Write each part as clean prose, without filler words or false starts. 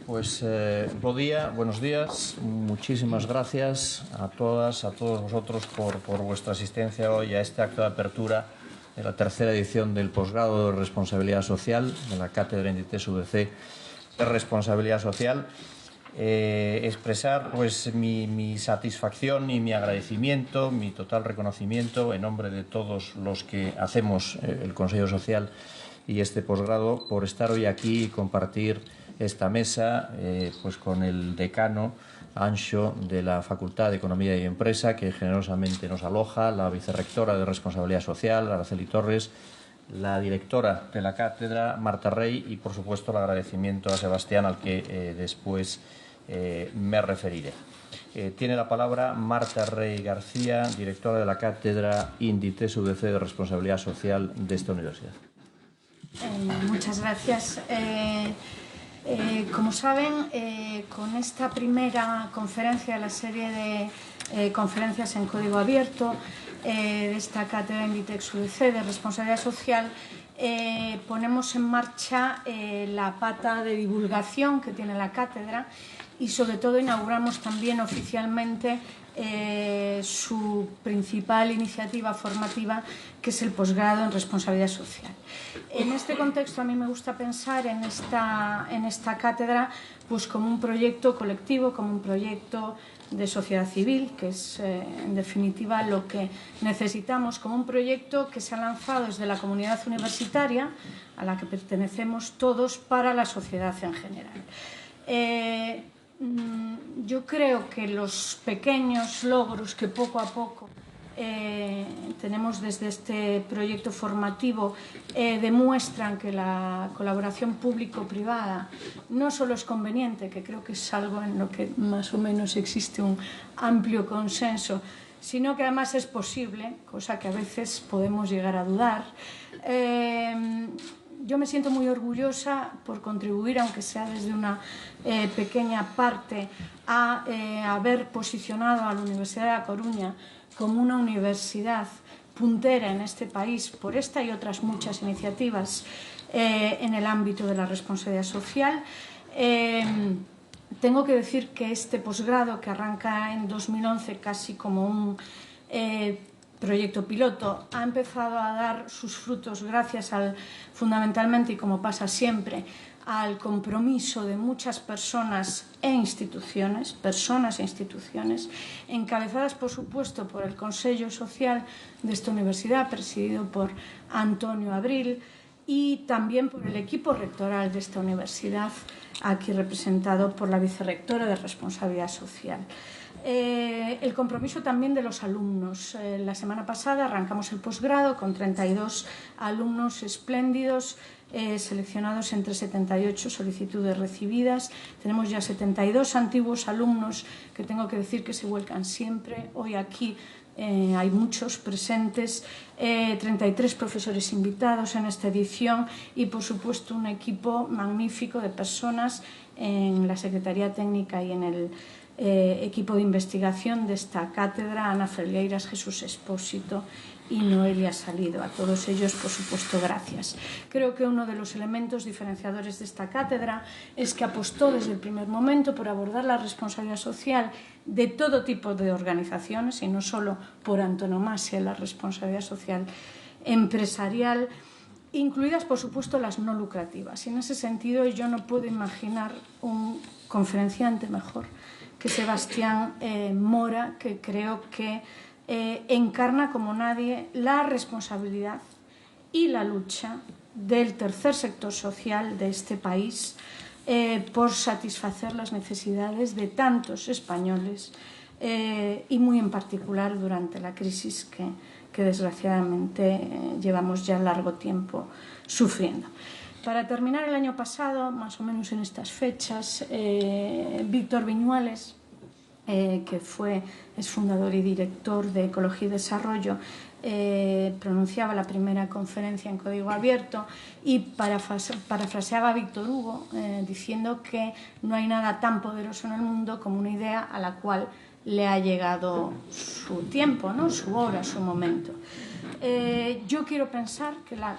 Pues buenos días, muchísimas gracias a todas, a todos vosotros por vuestra asistencia hoy a este acto de apertura de la tercera edición del posgrado de Responsabilidad Social de la Cátedra Inditex UDC de Responsabilidad Social. Expresar pues mi satisfacción y mi agradecimiento, mi total reconocimiento en nombre de todos los que hacemos el Consejo Social y este posgrado por estar hoy aquí y compartir esta mesa pues con el decano Anxo de la Facultad de Economía y Empresa, que generosamente nos aloja, la vicerrectora de Responsabilidad Social, Araceli Torres, la directora de la cátedra, Marta Rey, y por supuesto el agradecimiento a Sebastián, al que después me referiré. Tiene la palabra Marta Rey García, directora de la cátedra Inditex UDC de Responsabilidad Social de esta universidad. Muchas gracias. Como saben, con esta primera conferencia de la serie de conferencias en código abierto de esta cátedra Inditex UDC de Responsabilidad Social, ponemos en marcha la pata de divulgación que tiene la cátedra y sobre todo inauguramos también oficialmente su principal iniciativa formativa, que es el posgrado en responsabilidad social. En este contexto a mí me gusta pensar en esta cátedra pues como un proyecto colectivo, como un proyecto de sociedad civil, que es en definitiva lo que necesitamos, como un proyecto que se ha lanzado desde la comunidad universitaria a la que pertenecemos todos para la sociedad en general. Yo creo que los pequeños logros que poco a poco tenemos desde este proyecto formativo demuestran que la colaboración público-privada no solo es conveniente, que creo que es algo en lo que más o menos existe un amplio consenso, sino que además es posible, cosa que a veces podemos llegar a dudar. Yo me siento muy orgullosa por contribuir, aunque sea desde una pequeña parte, a haber posicionado a la Universidad de A Coruña como una universidad puntera en este país por esta y otras muchas iniciativas en el ámbito de la responsabilidad social. Tengo que decir que este posgrado, que arranca en 2011 casi como un proyecto piloto, ha empezado a dar sus frutos gracias fundamentalmente, y como pasa siempre, al compromiso de muchas personas e instituciones, encabezadas por supuesto por el Consejo Social de esta universidad, presidido por Antonio Abril, y también por el equipo rectoral de esta universidad, aquí representado por la vicerrectora de Responsabilidad Social. El compromiso también de los alumnos. La semana pasada arrancamos el posgrado con 32 alumnos espléndidos, seleccionados entre 78 solicitudes recibidas. Tenemos ya 72 antiguos alumnos que tengo que decir que se vuelcan siempre. Hoy aquí hay muchos presentes, 33 profesores invitados en esta edición y por supuesto un equipo magnífico de personas en la Secretaría Técnica y en el equipo de investigación de esta cátedra, Ana Felgueiras, Jesús Expósito y Noelia Salido. A todos ellos, por supuesto, gracias. Creo que uno de los elementos diferenciadores de esta cátedra es que apostó desde el primer momento por abordar la responsabilidad social de todo tipo de organizaciones y no solo por antonomasia la responsabilidad social empresarial, incluidas, por supuesto, las no lucrativas. Y en ese sentido yo no puedo imaginar un conferenciante mejor que Sebastián Mora, que creo que encarna como nadie la responsabilidad y la lucha del tercer sector social de este país por satisfacer las necesidades de tantos españoles y muy en particular durante la crisis que desgraciadamente llevamos ya largo tiempo sufriendo. Para terminar, el año pasado, más o menos en estas fechas, Víctor Viñuales, que es fundador y director de Ecología y Desarrollo, pronunciaba la primera conferencia en código abierto y parafraseaba a Víctor Hugo diciendo que no hay nada tan poderoso en el mundo como una idea a la cual le ha llegado su tiempo, ¿no? Su hora, su momento. Yo quiero pensar que la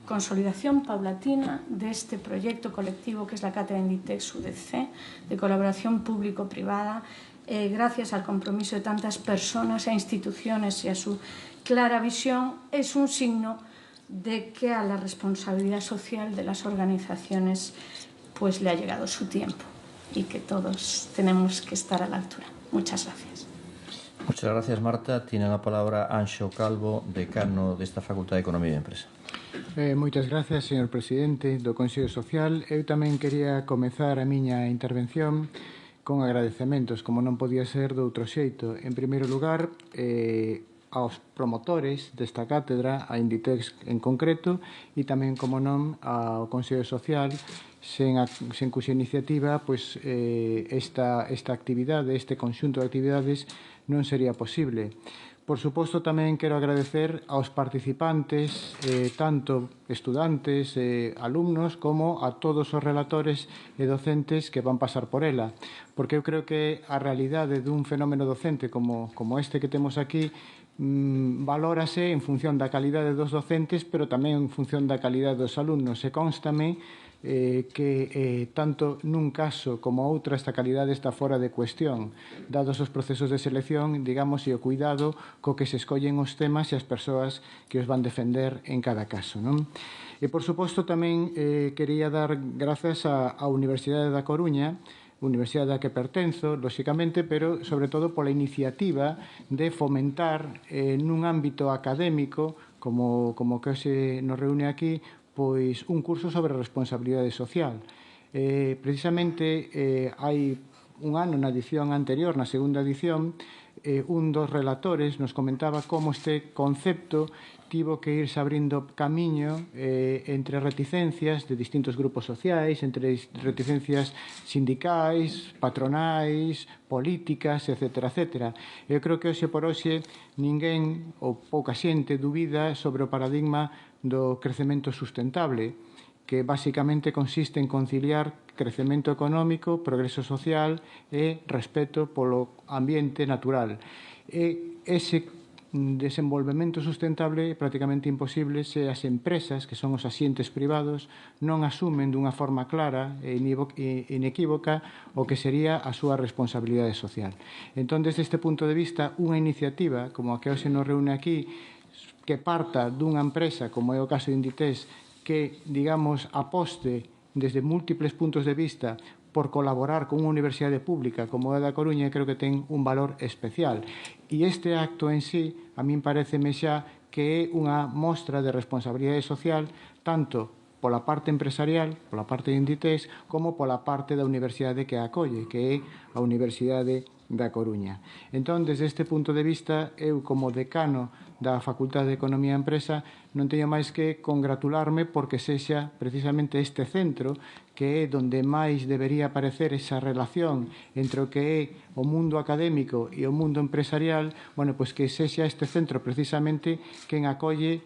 consolidación paulatina de este proyecto colectivo que es la Cátedra Inditex UDC, de colaboración público-privada, gracias al compromiso de tantas personas e instituciones y a su clara visión, es un signo de que a la responsabilidad social de las organizaciones pues le ha llegado su tiempo y que todos tenemos que estar a la altura. Muchas gracias. Muchas gracias, Marta. Tiene la palabra Anxo Calvo, decano desta Facultade de Economía e Empresa. Moitas gracias, señor presidente do Consello Social. Eu tamén quería comezar a miña intervención con agradecementos, como non podía ser de outro xeito. En primeiro lugar, aos promotores desta cátedra, a Inditex en concreto, e tamén, como non, ao Consello Social, sen cuxa iniciativa, pois, esta actividade, este conxunto de actividades, non sería posible. Por suposto, tamén quero agradecer aos participantes, tanto estudantes, alumnos, como a todos os relatores e docentes que van pasar por ela. Porque eu creo que a realidade dun fenómeno docente como este que temos aquí valórase en función da calidade dos docentes, pero tamén en función da calidade dos alumnos. E constame que tanto nun caso como outro esta calidade está fora de cuestión, dados os procesos de selección, digamos, e o cuidado co que se escollen os temas e as persoas que os van defender en cada caso, non? E, por suposto, tamén quería dar grazas á Universidade da Coruña, universidade a que pertenzo, lóxicamente, pero, sobre todo, pola iniciativa de fomentar nun ámbito académico, como que se nos reúne aquí, pois un curso sobre responsabilidade social. Precisamente, hai un ano, na edición anterior, na segunda edición, un dos relatores nos comentaba como este concepto tivo que irse abrindo camiño entre reticencias de distintos grupos sociais, entre reticencias sindicais, patronais, políticas, etc. Eu creo que hoxe por hoxe ninguén ou pouca xente dubida sobre o paradigma do crecemento sustentable, que basicamente consiste en conciliar crecemento económico, progreso social e respeto polo ambiente natural. E ese desenvolvemento sustentable é prácticamente imposible se as empresas, que son os asientes privados, non asumen dunha forma clara e inequívoca o que sería a súa responsabilidade social. Entón, desde este punto de vista, unha iniciativa como a que hoxe nos reúne aquí, que parta dunha empresa, como é o caso de Inditex, que, digamos, aposte desde múltiples puntos de vista por colaborar con unha universidade pública como a da Coruña, creo que ten un valor especial. E este acto en sí, a min pareceme xa que é unha mostra de responsabilidade social tanto pola parte empresarial, pola parte de Inditex, como pola parte da universidade que a acolle, que é a Universidade da Coruña. Entón, desde este punto de vista, eu como decano da Facultade de Economía e Empresa non teño máis que congratularme porque sexa precisamente este centro que é donde máis debería aparecer esa relación entre o que é o mundo académico e o mundo empresarial, bueno, pois que sexa este centro precisamente quen acolle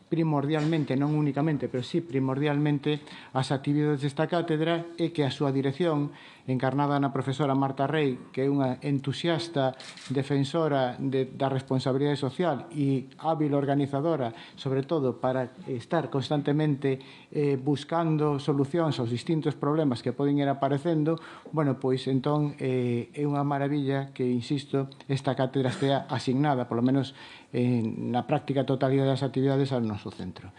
primordialmente, non únicamente, pero sí primordialmente as actividades desta cátedra e que a súa dirección, encarnada na profesora Marta Rey, que é unha entusiasta defensora da responsabilidade social e hábil organizadora, sobre todo para estar constantemente buscando solucións aos distintos problemas que poden ir aparecendo, bueno, pois entón é unha maravilla que, insisto, esta cátedra estea asignada, polo menos na práctica totalidade das actividades ao noso centro.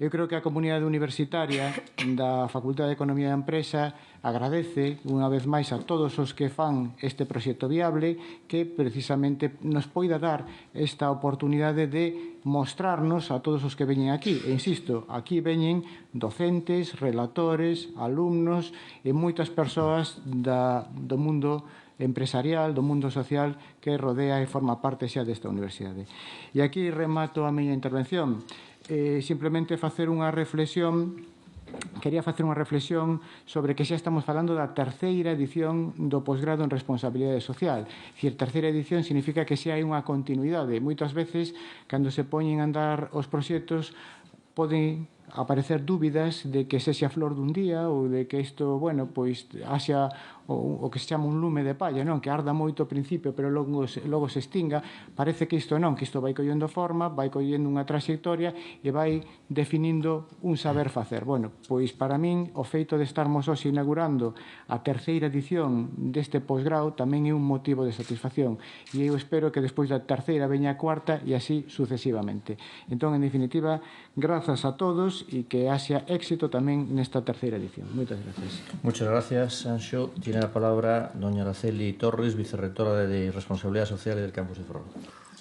Eu creo que a comunidade universitaria da Facultade de Economía e Empresa agradece unha vez máis a todos os que fan este proxecto viable que precisamente nos poida dar esta oportunidade de mostrarnos a todos os que veñen aquí. E insisto, aquí veñen docentes, relatores, alumnos e moitas persoas do mundo empresarial, do mundo social que rodea e forma parte xa desta universidade. E aquí remato a miña intervención. Simplemente facer unha reflexión, quería facer unha reflexión sobre que xa estamos falando da terceira edición do posgrado en responsabilidade social. Dicir, terceira edición significa que xa hai unha continuidade. Moitas veces, cando se poñen a andar os proxectos, poden aparecer dúbidas de que sexa flor dun día ou de que isto, bueno, pois haxa o que se chama un lume de palla, non? Que arda moito ao principio, pero logo se extinga. Parece que isto non, que isto vai collendo forma, vai collendo unha trayectoria e vai definindo un saber facer. Bueno, pois para min o feito de estarmos hoxe inaugurando a terceira edición deste posgrao tamén é un motivo de satisfacción e eu espero que despois da terceira veña a cuarta e así sucesivamente. Entón, en definitiva, grazas a todos e que haxa éxito tamén nesta terceira edición. Moitas gracias. Muchas gracias, Anxo. Tiene la palabra doña Araceli Torres, vicerrectora de Responsabilidad Social del Campus de Ferrol.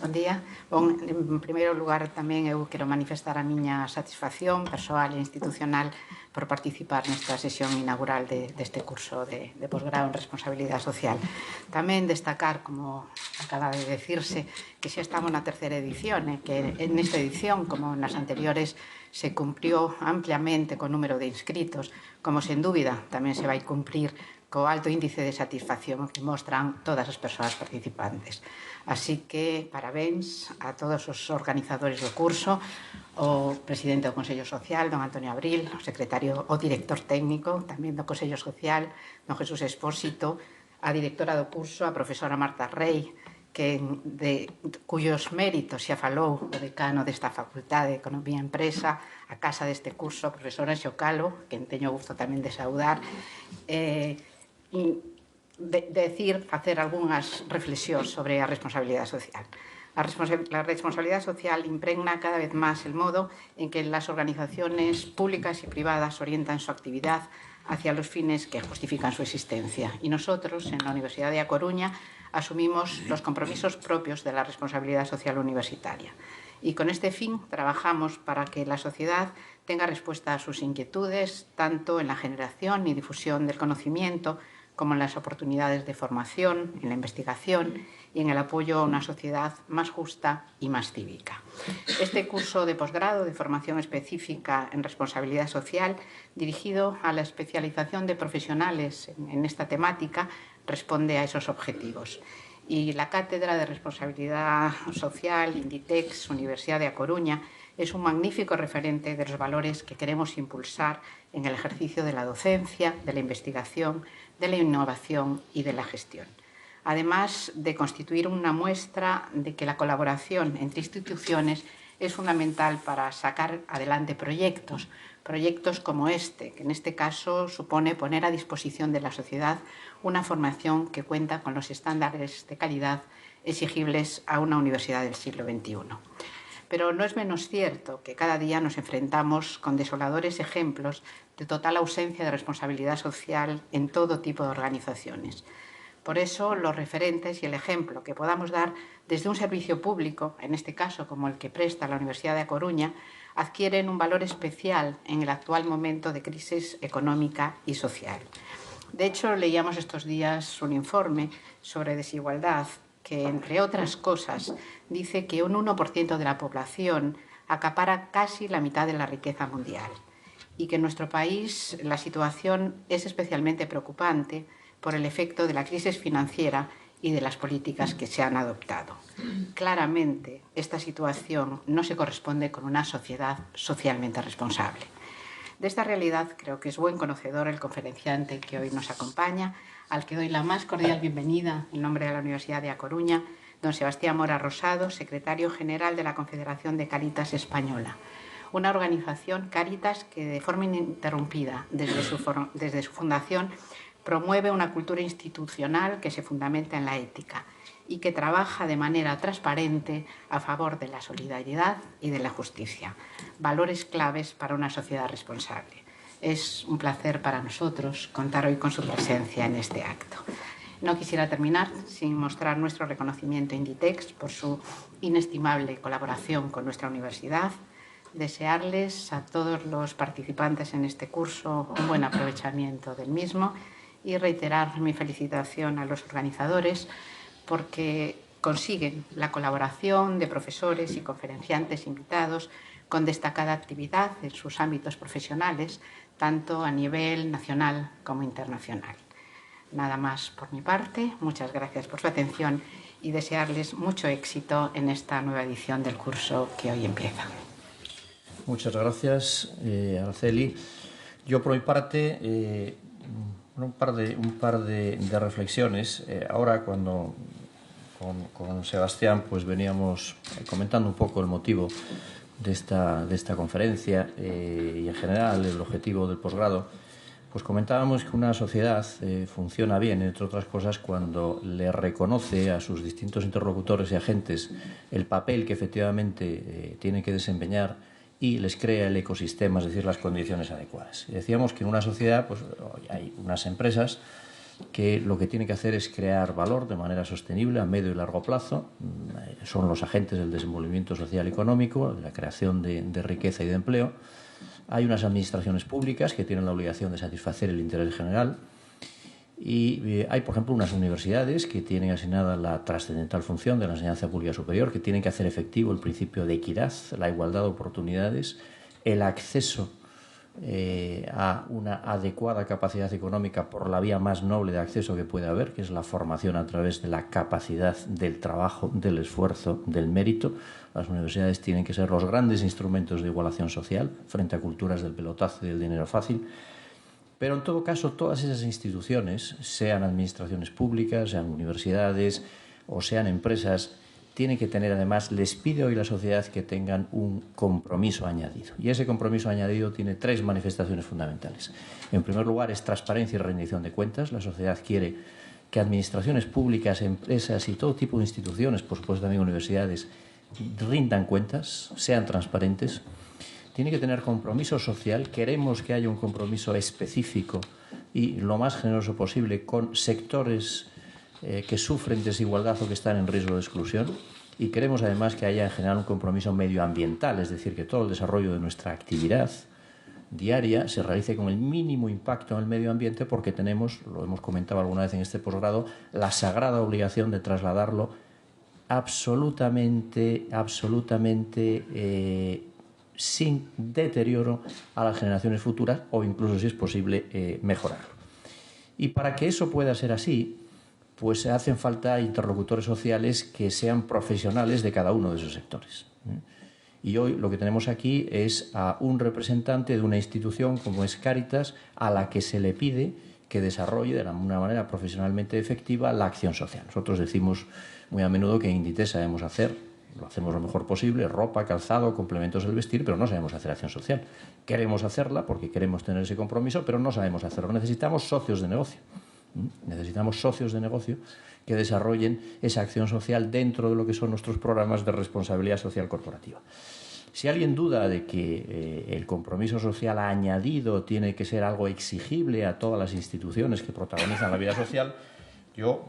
Bon día. Bon, en primeiro lugar, tamén eu quero manifestar a miña satisfacción persoal e institucional por participar nesta sesión inaugural deste curso de posgrado en Responsabilidade Social. Tamén destacar, como acaba de decirse, que xa estamos na terceira edición e que nesta edición, como nas anteriores, se cumprió ampliamente co número de inscritos, como sen dúbida tamén se vai cumprir co alto índice de satisfacción que mostran todas as persoas participantes. Así que, parabéns a todos os organizadores do curso, o presidente do Consello Social, don Antonio Abril, o secretario, o director técnico tamén do Consello Social, don Jesús Expósito, a directora do curso, a profesora Marta Rey, cuyos méritos xa falou o decano desta Facultade de Economía e Empresa, a casa deste curso, a profesora Xocalo, que teño gusto tamén de saudar, facer algunhas reflexións sobre a responsabilidade social. La responsabilidad social impregna cada vez más el modo en que las organizaciones públicas y privadas orientan su actividad hacia los fines que justifican su existencia. Y nosotros, en la Universidad de A Coruña, asumimos los compromisos propios de la responsabilidad social universitaria. Y con este fin trabajamos para que la sociedad tenga respuesta a sus inquietudes, tanto en la generación y difusión del conocimiento, como en las oportunidades de formación, en la investigación y en el apoyo a una sociedad más justa y más cívica. Este curso de posgrado de formación específica en responsabilidad social, dirigido a la especialización de profesionales en esta temática, responde a esos objetivos. Y la Cátedra de Responsabilidad Social, Inditex, Universidad de A Coruña, es un magnífico referente de los valores que queremos impulsar en el ejercicio de la docencia, de la investigación, de la innovación y de la gestión. Además de constituir una muestra de que la colaboración entre instituciones es fundamental para sacar adelante proyectos como este, que en este caso supone poner a disposición de la sociedad una formación que cuenta con los estándares de calidad exigibles a una universidad del siglo XXI. Pero no es menos cierto que cada día nos enfrentamos con desoladores ejemplos de total ausencia de responsabilidad social en todo tipo de organizaciones. Por eso, los referentes y el ejemplo que podamos dar desde un servicio público, en este caso como el que presta la Universidad de A Coruña, adquieren un valor especial en el actual momento de crisis económica y social. De hecho, leíamos estos días un informe sobre desigualdad que, entre otras cosas, dice que un 1% de la población acapara casi la mitad de la riqueza mundial y que en nuestro país la situación es especialmente preocupante por el efecto de la crisis financiera y de las políticas que se han adoptado. Claramente, esta situación no se corresponde con una sociedad socialmente responsable. De esta realidad creo que es buen conocedor el conferenciante que hoy nos acompaña, al que doy la más cordial bienvenida en nombre de la Universidad de A Coruña, don Sebastián Mora Rosado, secretario general de la Confederación de Cáritas Española, una organización Cáritas que de forma ininterrumpida desde su fundación promueve una cultura institucional que se fundamenta en la ética y que trabaja de manera transparente a favor de la solidaridad y de la justicia, valores claves para una sociedad responsable. Es un placer para nosotros contar hoy con su presencia en este acto. No quisiera terminar sin mostrar nuestro reconocimiento a Inditex por su inestimable colaboración con nuestra universidad, desearles a todos los participantes en este curso un buen aprovechamiento del mismo y reiterar mi felicitación a los organizadores porque consiguen la colaboración de profesores y conferenciantes invitados con destacada actividad en sus ámbitos profesionales, tanto a nivel nacional como internacional. Nada más por mi parte. Muchas gracias por su atención y desearles mucho éxito en esta nueva edición del curso que hoy empieza. Muchas gracias, Araceli. Yo, por mi parte, un par de reflexiones. Ahora, cuando con Sebastián pues veníamos comentando un poco el motivo de esta conferencia y en general el objetivo del posgrado, pues comentábamos que una sociedad funciona bien, entre otras cosas, cuando le reconoce a sus distintos interlocutores y agentes el papel que efectivamente tiene que desempeñar y les crea el ecosistema, es decir, las condiciones adecuadas. Y decíamos que en una sociedad pues, hay unas empresas que lo que tienen que hacer es crear valor de manera sostenible a medio y largo plazo. Son los agentes del desenvolvimiento social y económico, de la creación de riqueza y de empleo. Hay unas administraciones públicas que tienen la obligación de satisfacer el interés general y hay, por ejemplo, unas universidades que tienen asignada la trascendental función de la enseñanza pública superior, que tienen que hacer efectivo el principio de equidad, la igualdad de oportunidades, el acceso a una adecuada capacidad económica por la vía más noble de acceso que puede haber, que es la formación a través de la capacidad del trabajo, del esfuerzo, del mérito. Las universidades tienen que ser los grandes instrumentos de igualación social frente a culturas del pelotazo y del dinero fácil. Pero en todo caso, todas esas instituciones, sean administraciones públicas, sean universidades o sean empresas, tienen que tener, además, les pide hoy la sociedad que tengan un compromiso añadido. Y ese compromiso añadido tiene tres manifestaciones fundamentales. En primer lugar, es transparencia y rendición de cuentas. La sociedad quiere que administraciones públicas, empresas y todo tipo de instituciones, por supuesto también universidades, rindan cuentas, sean transparentes. Tiene que tener compromiso social. Queremos que haya un compromiso específico y lo más generoso posible con sectores que sufren desigualdad o que están en riesgo de exclusión, y queremos además que haya en general un compromiso medioambiental, es decir, que todo el desarrollo de nuestra actividad diaria se realice con el mínimo impacto en el medio ambiente, porque tenemos, lo hemos comentado alguna vez en este posgrado, la sagrada obligación de trasladarlo absolutamente sin deterioro a las generaciones futuras, o incluso, si es posible, mejorarlo. Y para que eso pueda ser así, pues hacen falta interlocutores sociales que sean profesionales de cada uno de esos sectores. Y hoy lo que tenemos aquí es a un representante de una institución como es Cáritas, a la que se le pide que desarrolle de una manera profesionalmente efectiva la acción social. Nosotros decimos muy a menudo que en Inditex sabemos hacer, lo hacemos lo mejor posible, ropa, calzado, complementos del vestir, pero no sabemos hacer acción social. Queremos hacerla porque queremos tener ese compromiso, pero no sabemos hacerlo. Necesitamos socios de negocio. Necesitamos socios de negocio que desarrollen esa acción social dentro de lo que son nuestros programas de responsabilidad social corporativa. Si alguien duda de que el compromiso social añadido tiene que ser algo exigible a todas las instituciones que protagonizan la vida social, yo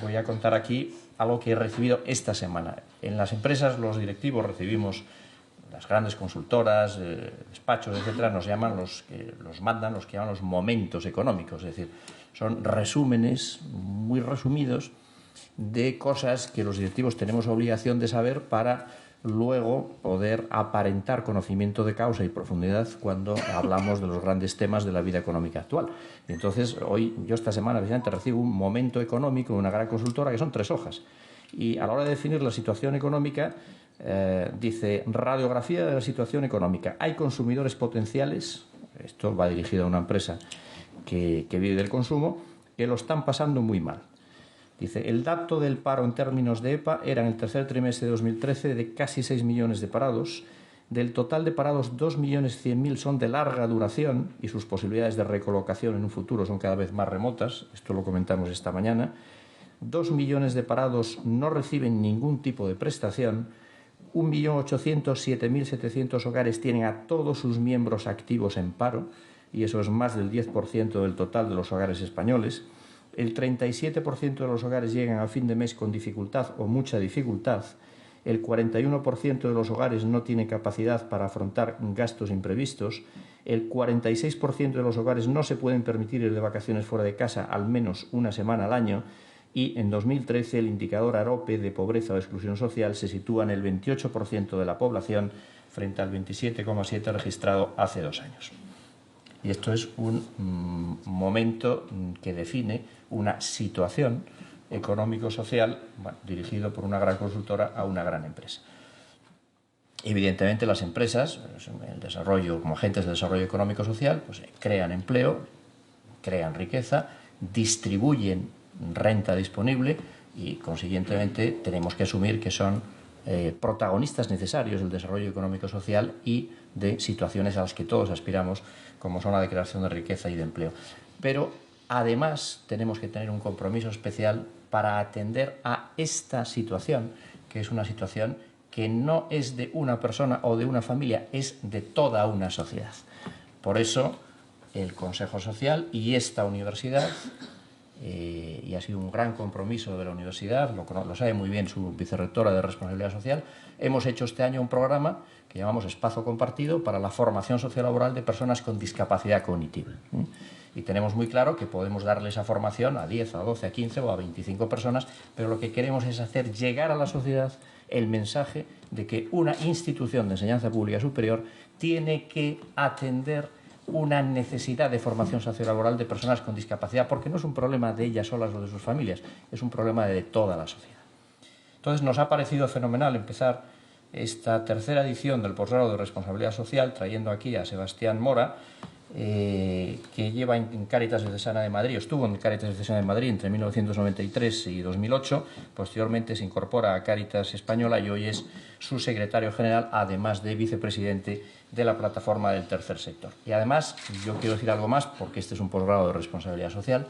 voy a contar aquí algo que he recibido esta semana. En las empresas, los directivos recibimos, las grandes consultoras, despachos, etcétera, nos llaman los que llaman los momentos económicos, es decir, son resúmenes muy resumidos de cosas que los directivos tenemos obligación de saber para luego poder aparentar conocimiento de causa y profundidad cuando hablamos de los grandes temas de la vida económica actual. Y entonces, yo esta semana precisamente recibo un momento económico de una gran consultora que son 3 hojas. Y a la hora de definir la situación económica, dice: radiografía de la situación económica. Hay consumidores potenciales, esto va dirigido a una empresa que vive del consumo, que lo están pasando muy mal. Dice: el dato del paro en términos de EPA era en el tercer trimestre de 2013 de casi 6 millones de parados. Del total de parados, 2.100.000 son de larga duración y sus posibilidades de recolocación en un futuro son cada vez más remotas. Esto lo comentamos esta mañana. 2 millones de parados no reciben ningún tipo de prestación. 1.807.700 hogares tienen a todos sus miembros activos en paro, y eso es más del 10% del total de los hogares españoles. El 37% de los hogares llegan a fin de mes con dificultad o mucha dificultad. El 41% de los hogares no tiene capacidad para afrontar gastos imprevistos. El 46% de los hogares no se pueden permitir ir de vacaciones fuera de casa al menos una semana al año. Y en 2013 el indicador AROPE de pobreza o exclusión social se sitúa en el 28% de la población frente al 27,7% registrado hace 2 años. Y esto es un momento que define una situación económico-social, dirigido por una gran consultora a una gran empresa. Evidentemente las empresas, el desarrollo, como agentes de desarrollo económico social, pues crean empleo, crean riqueza, distribuyen renta disponible y consiguientemente tenemos que asumir que son protagonistas necesarios del desarrollo económico social y de situaciones a las que todos aspiramos, como son la de creación de riqueza y de empleo. Pero además tenemos que tener un compromiso especial para atender a esta situación, que es una situación que no es de una persona o de una familia, es de toda una sociedad. Por eso el Consejo Social y esta universidad, y ha sido un gran compromiso de la universidad, lo sabe muy bien su vicerrectora de Responsabilidad Social, hemos hecho este año un programa que llamamos Espacio Compartido para la formación sociolaboral de personas con discapacidad cognitiva. Y tenemos muy claro que podemos darle esa formación a 10, a 12, a 15 o a 25 personas, pero lo que queremos es hacer llegar a la sociedad el mensaje de que una institución de enseñanza pública superior tiene que atender una necesidad de formación sociolaboral de personas con discapacidad, porque no es un problema de ellas solas o de sus familias, es un problema de toda la sociedad. Entonces nos ha parecido fenomenal empezar esta tercera edición del posgrado de Responsabilidad Social trayendo aquí a Sebastián Mora, que lleva en Cáritas Diocesana de Madrid, estuvo en Cáritas Diocesana de Madrid entre 1993 y 2008, posteriormente se incorpora a Cáritas Española y hoy es su secretario general, además de vicepresidente de la plataforma del tercer sector. Y además, yo quiero decir algo más, porque este es un posgrado de responsabilidad social,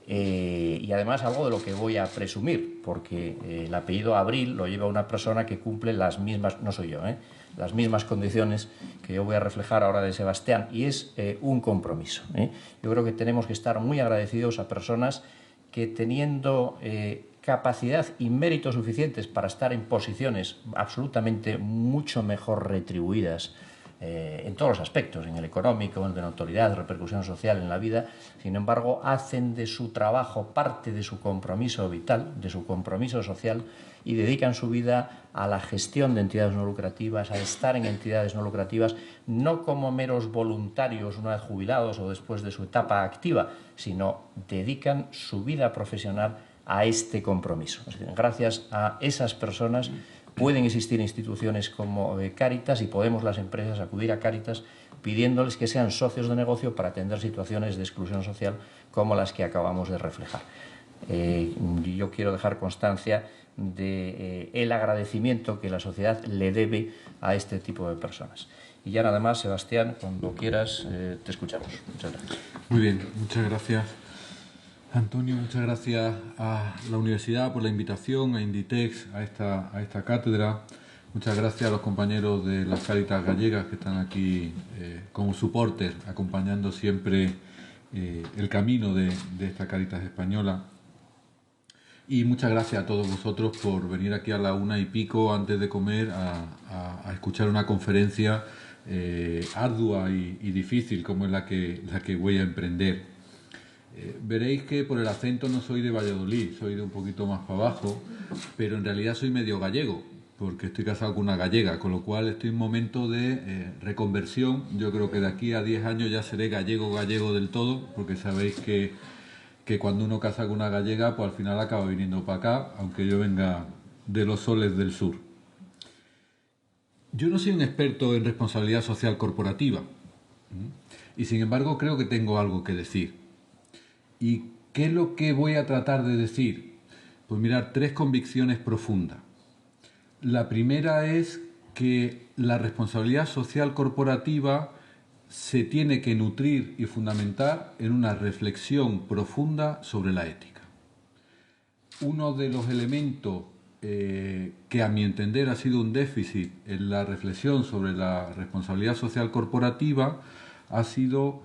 y además algo de lo que voy a presumir, porque el apellido Abril lo lleva una persona que cumple las mismas, no soy yo, las mismas condiciones que yo voy a reflejar ahora de Sebastián, y es un compromiso. Yo creo que tenemos que estar muy agradecidos a personas que, teniendo capacidad y méritos suficientes para estar en posiciones absolutamente mucho mejor retribuidas en todos los aspectos, en el económico, en el de notoriedad, repercusión social en la vida, sin embargo, hacen de su trabajo parte de su compromiso vital, de su compromiso social, y dedican su vida a la gestión de entidades no lucrativas, a estar en entidades no lucrativas, no como meros voluntarios una vez jubilados o después de su etapa activa, sino dedican su vida profesional a este compromiso. Es decir, gracias a esas personas pueden existir instituciones como Cáritas y podemos las empresas acudir a Cáritas pidiéndoles que sean socios de negocio para atender situaciones de exclusión social como las que acabamos de reflejar. Yo quiero dejar constancia de el agradecimiento que la sociedad le debe a este tipo de personas. Y ya nada más, Sebastián, cuando quieras te escuchamos. Muchas gracias. Muy bien, muchas gracias, Antonio. Muchas gracias a la universidad por la invitación, a Inditex, a esta cátedra. Muchas gracias a los compañeros de las Cáritas gallegas que están aquí como soportes, acompañando siempre el camino de esta Cáritas española. Y muchas gracias a todos vosotros por venir aquí a la 1:15 antes de comer a escuchar una conferencia ardua y difícil como es la que voy a emprender. Veréis que por el acento no soy de Valladolid, soy de un poquito más para abajo, pero en realidad soy medio gallego, porque estoy casado con una gallega, con lo cual estoy en momento de reconversión. Yo creo que de aquí a 10 años ya seré gallego del todo, porque sabéis que cuando uno casa con una gallega, pues al final acaba viniendo para acá, aunque yo venga de los soles del sur. Yo no soy un experto en responsabilidad social corporativa, y sin embargo creo que tengo algo que decir. ¿Y qué es lo que voy a tratar de decir? Pues mirar, 3 convicciones profundas. La primera es que la responsabilidad social corporativa se tiene que nutrir y fundamentar en una reflexión profunda sobre la ética. Uno de los elementos que a mi entender ha sido un déficit en la reflexión sobre la responsabilidad social corporativa ha sido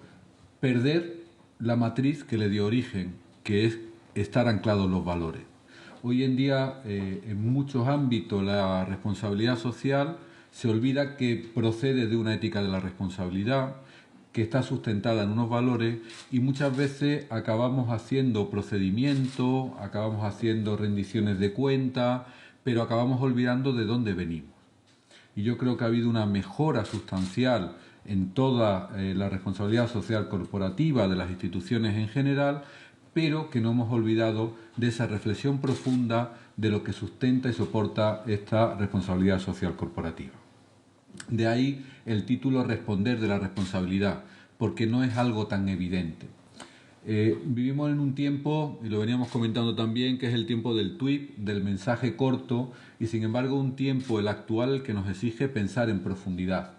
perder la matriz que le dio origen, que es estar anclados los valores. Hoy en día, en muchos ámbitos, la responsabilidad social se olvida que procede de una ética de la responsabilidad, que está sustentada en unos valores, y muchas veces acabamos haciendo procedimientos, acabamos haciendo rendiciones de cuentas, pero acabamos olvidando de dónde venimos. Y yo creo que ha habido una mejora sustancial en toda la responsabilidad social corporativa de las instituciones en general, pero que no hemos olvidado de esa reflexión profunda de lo que sustenta y soporta esta responsabilidad social corporativa. De ahí el título Responder de la responsabilidad, porque no es algo tan evidente. Vivimos en un tiempo, y lo veníamos comentando también, que es el tiempo del tweet, del mensaje corto, y sin embargo un tiempo, el actual, que nos exige pensar en profundidad.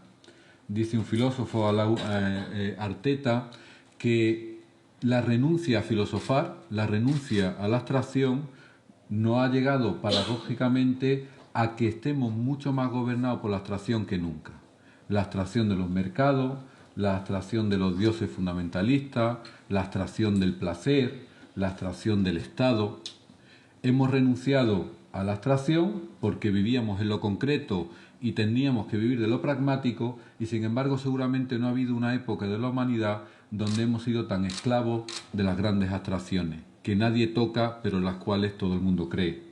Dice un filósofo, Arteta, que la renuncia a filosofar, la renuncia a la abstracción, no ha llegado paradójicamente a que estemos mucho más gobernados por la abstracción que nunca. La abstracción de los mercados, la abstracción de los dioses fundamentalistas, la abstracción del placer, la abstracción del Estado. Hemos renunciado a la abstracción porque vivíamos en lo concreto y teníamos que vivir de lo pragmático, y sin embargo seguramente no ha habido una época de la humanidad donde hemos sido tan esclavos de las grandes abstracciones, que nadie toca pero en las cuales todo el mundo cree.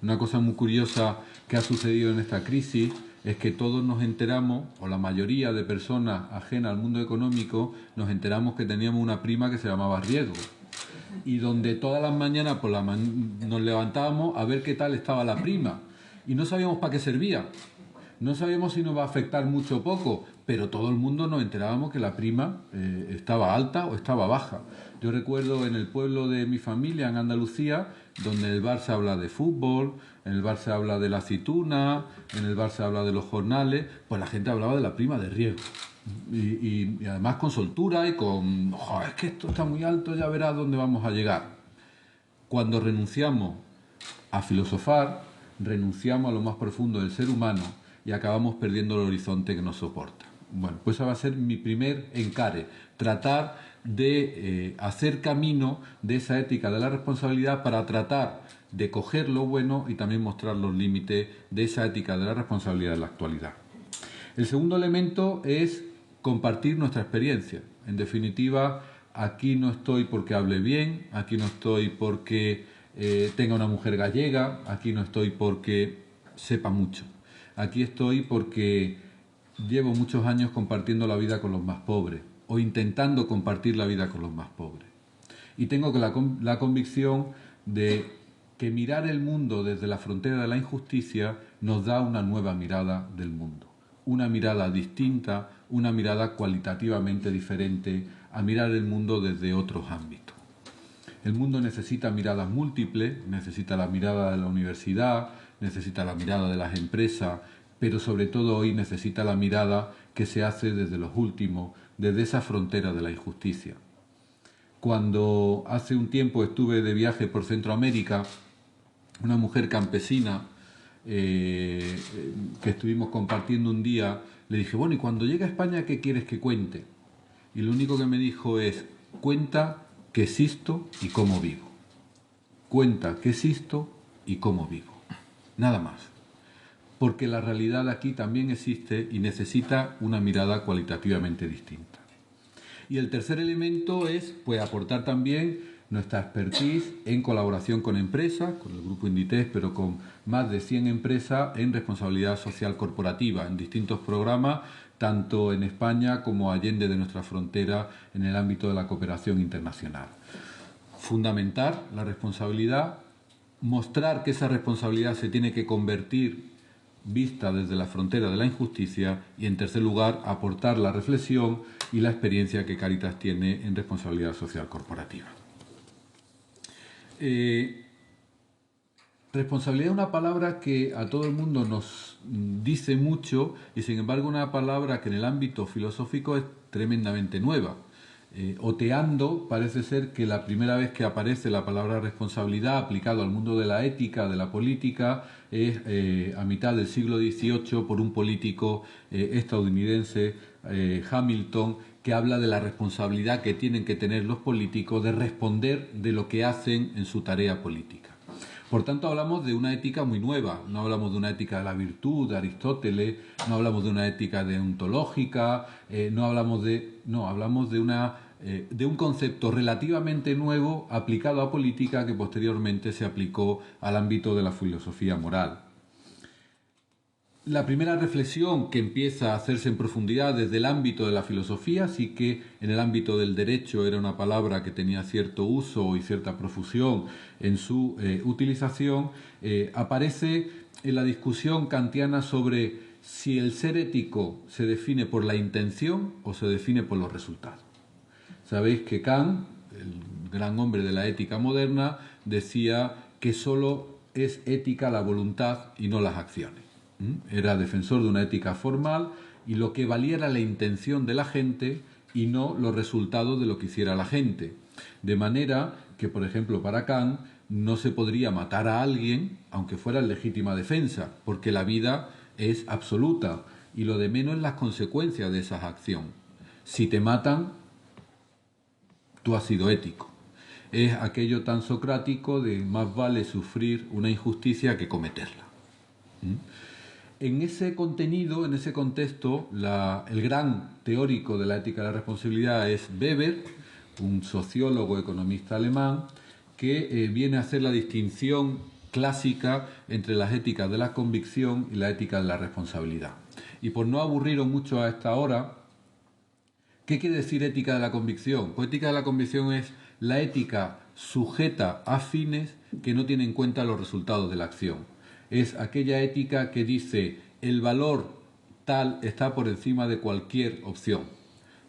Una cosa muy curiosa que ha sucedido en esta crisis es que todos nos enteramos, o la mayoría de personas ajenas al mundo económico, nos enteramos que teníamos una prima que se llamaba riesgo, y donde todas las mañanas nos levantábamos a ver qué tal estaba la prima, y no sabíamos para qué servía, no sabíamos si nos va a afectar mucho o poco, pero todo el mundo nos enterábamos que la prima estaba alta o estaba baja. Yo recuerdo en el pueblo de mi familia, en Andalucía, donde en el bar se habla de fútbol, en el bar se habla de la aceituna, en el bar se habla de los jornales, pues la gente hablaba de la prima de riesgo. Y además con soltura y con, es que esto está muy alto, ya verás dónde vamos a llegar. Cuando renunciamos a filosofar, renunciamos a lo más profundo del ser humano y acabamos perdiendo el horizonte que nos soporta. Bueno, pues ese va a ser mi primer encare, tratar de hacer camino de esa ética de la responsabilidad para tratar de coger lo bueno y también mostrar los límites de esa ética de la responsabilidad en la actualidad. El segundo elemento es compartir nuestra experiencia. En definitiva, aquí no estoy porque hable bien, aquí no estoy porque tenga una mujer gallega, aquí no estoy porque sepa mucho. Aquí estoy porque llevo muchos años compartiendo la vida con los más pobres, o intentando compartir la vida con los más pobres. Y tengo la convicción de que mirar el mundo desde la frontera de la injusticia nos da una nueva mirada del mundo. Una mirada distinta, una mirada cualitativamente diferente a mirar el mundo desde otros ámbitos. El mundo necesita miradas múltiples, necesita la mirada de la universidad, necesita la mirada de las empresas, pero sobre todo hoy necesita la mirada que se hace desde los últimos, desde esa frontera de la injusticia. Cuando hace un tiempo estuve de viaje por Centroamérica, una mujer campesina que estuvimos compartiendo un día, le dije, bueno, y cuando llegue a España, ¿qué quieres que cuente? Y lo único que me dijo es, cuenta que existo y cómo vivo. Cuenta que existo y cómo vivo. Nada más. Porque la realidad aquí también existe y necesita una mirada cualitativamente distinta. Y el tercer elemento es aportar también nuestra expertise en colaboración con empresas, con el grupo Inditex, pero con más de 100 empresas en responsabilidad social corporativa, en distintos programas, tanto en España como allende de nuestra frontera en el ámbito de la cooperación internacional. Fundamentar la responsabilidad, mostrar que esa responsabilidad se tiene que convertir vista desde la frontera de la injusticia y, en tercer lugar, aportar la reflexión y la experiencia que Cáritas tiene en responsabilidad social corporativa. Responsabilidad es una palabra que a todo el mundo nos dice mucho y, sin embargo, una palabra que en el ámbito filosófico es tremendamente nueva. Oteando, parece ser que la primera vez que aparece la palabra responsabilidad aplicado al mundo de la ética, de la política, es a mitad del siglo XVIII por un político estadounidense, Hamilton, que habla de la responsabilidad que tienen que tener los políticos de responder de lo que hacen en su tarea política. Por tanto, hablamos de una ética muy nueva, no hablamos de una ética de la virtud de Aristóteles, no hablamos de una ética deontológica, hablamos de un concepto relativamente nuevo aplicado a política que posteriormente se aplicó al ámbito de la filosofía moral. La primera reflexión que empieza a hacerse en profundidad desde el ámbito de la filosofía, sí que en el ámbito del derecho era una palabra que tenía cierto uso y cierta profusión en su utilización, aparece en la discusión kantiana sobre si el ser ético se define por la intención o se define por los resultados. Sabéis que Kant, el gran hombre de la ética moderna, decía que solo es ética la voluntad y no las acciones. Era defensor de una ética formal y lo que valía era la intención de la gente y no los resultados de lo que hiciera la gente. De manera que, por ejemplo, para Kant no se podría matar a alguien aunque fuera en legítima defensa, porque la vida es absoluta y lo de menos es las consecuencias de esa acción. Si te matan, tú has sido ético. Es aquello tan socrático de más vale sufrir una injusticia que cometerla. En ese contenido, en ese contexto, el gran teórico de la ética de la responsabilidad es Weber, un sociólogo economista alemán, que viene a hacer la distinción clásica entre las éticas de la convicción y la ética de la responsabilidad. Y por no aburriros mucho a esta hora, ¿qué quiere decir ética de la convicción? Pues ética de la convicción es la ética sujeta a fines que no tienen en cuenta los resultados de la acción. Es aquella ética que dice el valor tal está por encima de cualquier opción.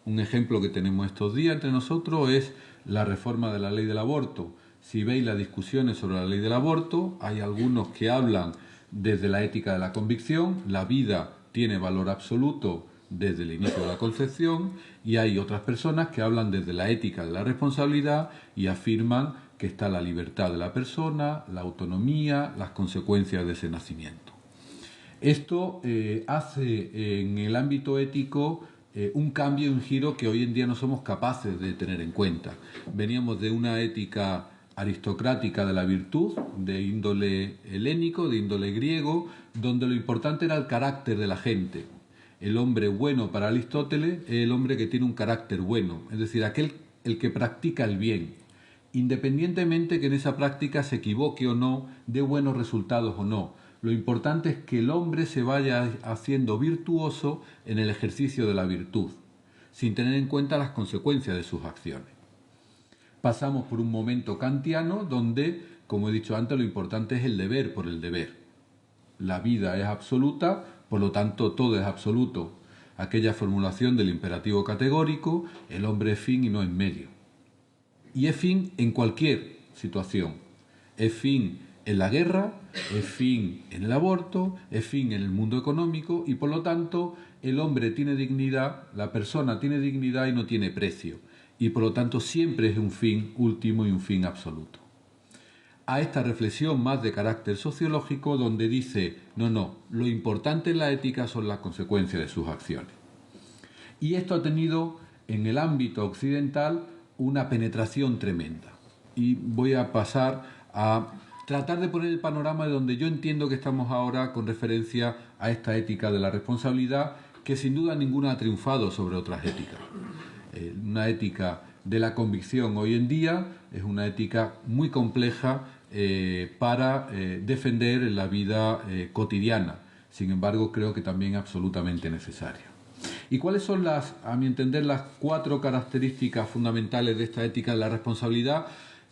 Un ejemplo que tenemos estos días entre nosotros es la reforma de la ley del aborto. Si veis las discusiones sobre la ley del aborto, hay algunos que hablan desde la ética de la convicción, la vida tiene valor absoluto desde el inicio de la concepción, y hay otras personas que hablan desde la ética de la responsabilidad y afirman que está la libertad de la persona, la autonomía, las consecuencias de ese nacimiento. Esto hace en el ámbito ético un cambio, un giro que hoy en día no somos capaces de tener en cuenta. Veníamos de una ética aristocrática de la virtud, de índole helénico, de índole griego, donde lo importante era el carácter de la gente. El hombre bueno para Aristóteles es el hombre que tiene un carácter bueno, es decir, el que practica el bien, independientemente que en esa práctica se equivoque o no, dé buenos resultados o no. Lo importante es que el hombre se vaya haciendo virtuoso en el ejercicio de la virtud, sin tener en cuenta las consecuencias de sus acciones. Pasamos por un momento kantiano donde, como he dicho antes, lo importante es el deber por el deber. La vida es absoluta, por lo tanto todo es absoluto. Aquella formulación del imperativo categórico, el hombre es fin y no en medio. Y es fin en cualquier situación. Es fin en la guerra, es fin en el aborto, es fin en el mundo económico y por lo tanto el hombre tiene dignidad, la persona tiene dignidad y no tiene precio. Y por lo tanto siempre es un fin último y un fin absoluto. A esta reflexión más de carácter sociológico donde dice, no, lo importante en la ética son las consecuencias de sus acciones. Y esto ha tenido en el ámbito occidental una penetración tremenda. Y voy a pasar a tratar de poner el panorama de donde yo entiendo que estamos ahora con referencia a esta ética de la responsabilidad, que sin duda ninguna ha triunfado sobre otras éticas. Una ética de la convicción hoy en día es una ética muy compleja para defender en la vida cotidiana. Sin embargo, creo que también absolutamente necesaria. ¿Y cuáles son, a mi entender, las 4 características fundamentales de esta ética de la responsabilidad?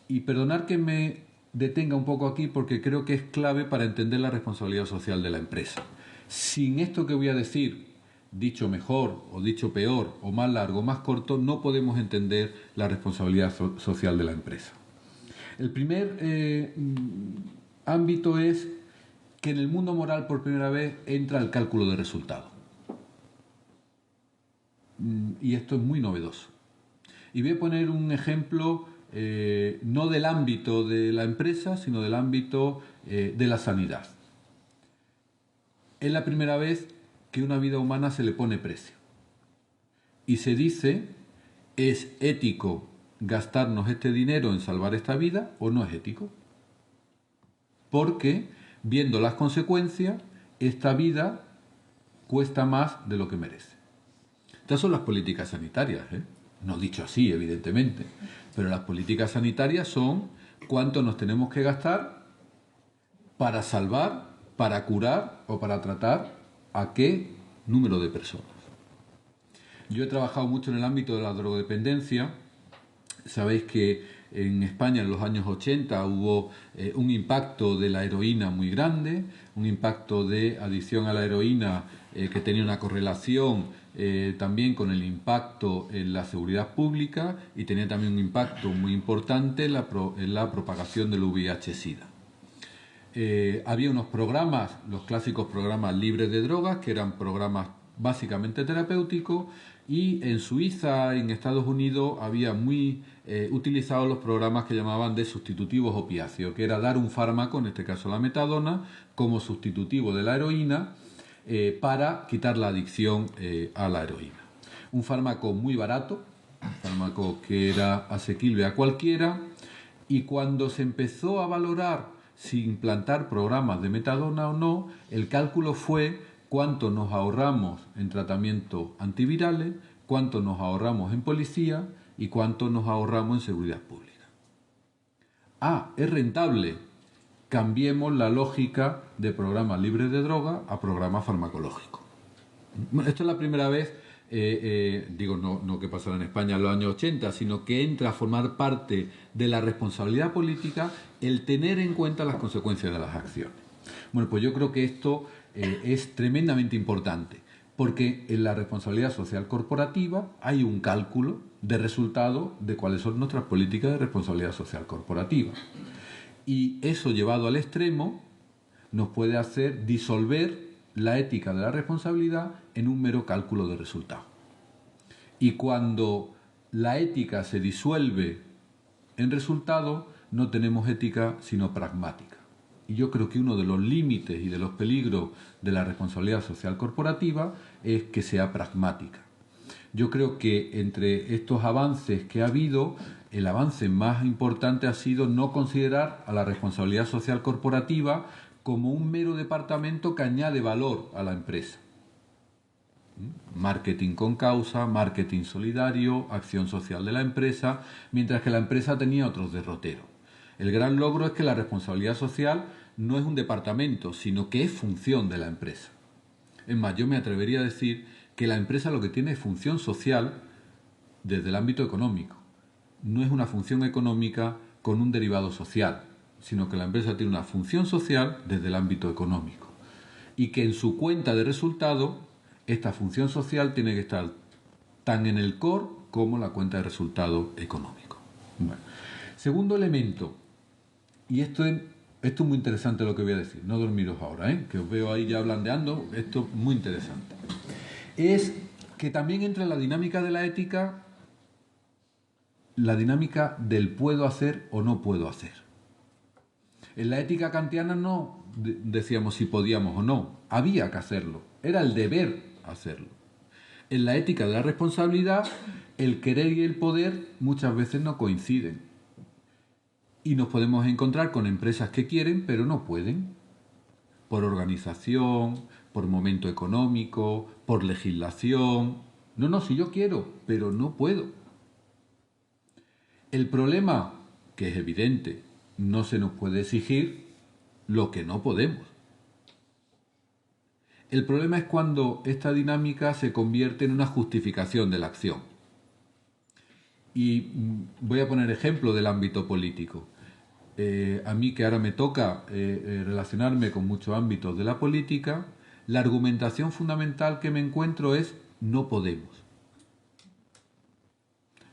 Y perdonad que me detenga un poco aquí porque creo que es clave para entender la responsabilidad social de la empresa. Sin esto que voy a decir, dicho mejor o dicho peor o más largo o más corto, no podemos entender la responsabilidad social de la empresa. El primer ámbito es que en el mundo moral por primera vez entra el cálculo de resultados. Y esto es muy novedoso. Y voy a poner un ejemplo no del ámbito de la empresa, sino del ámbito de la sanidad. Es la primera vez que una vida humana se le pone precio. Y se dice, ¿es ético gastarnos este dinero en salvar esta vida o no es ético? Porque, viendo las consecuencias, esta vida cuesta más de lo que merece. Estas son las políticas sanitarias, no dicho así, evidentemente, pero las políticas sanitarias son cuánto nos tenemos que gastar para salvar, para curar o para tratar a qué número de personas. Yo he trabajado mucho en el ámbito de la drogodependencia. Sabéis que en España en los años 80 hubo un impacto de la heroína muy grande, un impacto de adicción a la heroína que tenía una correlación también con el impacto en la seguridad pública y tenía también un impacto muy importante en la propagación del VIH-Sida. Había unos programas, los clásicos programas libres de drogas, que eran programas básicamente terapéuticos, y en Suiza y en Estados Unidos había muy utilizados los programas que llamaban de sustitutivos opiáceos, que era dar un fármaco, en este caso la metadona, como sustitutivo de la heroína para quitar la adicción a la heroína. Un fármaco muy barato, un fármaco que era asequible a cualquiera, y cuando se empezó a valorar si implantar programas de metadona o no, el cálculo fue cuánto nos ahorramos en tratamientos antivirales, cuánto nos ahorramos en policía y cuánto nos ahorramos en seguridad pública. Es rentable. Cambiemos la lógica de programas libres de droga a programas farmacológicos. Bueno, esto es la primera vez, no que pasara en España en los años 80, sino que entra a formar parte de la responsabilidad política el tener en cuenta las consecuencias de las acciones. Bueno, pues yo creo que esto es tremendamente importante, porque en la responsabilidad social corporativa hay un cálculo de resultado de cuáles son nuestras políticas de responsabilidad social corporativa. Y eso llevado al extremo nos puede hacer disolver la ética de la responsabilidad en un mero cálculo de resultado. Y cuando la ética se disuelve en resultado, no tenemos ética sino pragmática. Y yo creo que uno de los límites y de los peligros de la responsabilidad social corporativa es que sea pragmática. Yo creo que entre estos avances que ha habido, el avance más importante ha sido no considerar a la responsabilidad social corporativa como un mero departamento que añade valor a la empresa. Marketing con causa, marketing solidario, acción social de la empresa, mientras que la empresa tenía otros derroteros. El gran logro es que la responsabilidad social no es un departamento, sino que es función de la empresa. Es más, yo me atrevería a decir que la empresa lo que tiene es función social desde el ámbito económico. No es una función económica con un derivado social, sino que la empresa tiene una función social desde el ámbito económico. Y que en su cuenta de resultado, esta función social tiene que estar tan en el core como la cuenta de resultado económico. Bueno. Segundo elemento, y esto es muy interesante lo que voy a decir, no dormiros ahora, que os veo ahí ya blandeando, esto es muy interesante. Es que también entra en la dinámica de la ética, la dinámica del puedo hacer o no puedo hacer. En la ética kantiana no decíamos si podíamos o no, había que hacerlo, era el deber hacerlo. En la ética de la responsabilidad, el querer y el poder muchas veces no coinciden. Y nos podemos encontrar con empresas que quieren pero no pueden, por organización, por momento económico, por legislación. No, si yo quiero, pero no puedo. El problema, que es evidente, no se nos puede exigir lo que no podemos. El problema es cuando esta dinámica se convierte en una justificación de la acción. Y voy a poner ejemplo del ámbito político. A mí, que ahora me toca relacionarme con muchos ámbitos de la política, la argumentación fundamental que me encuentro es no podemos.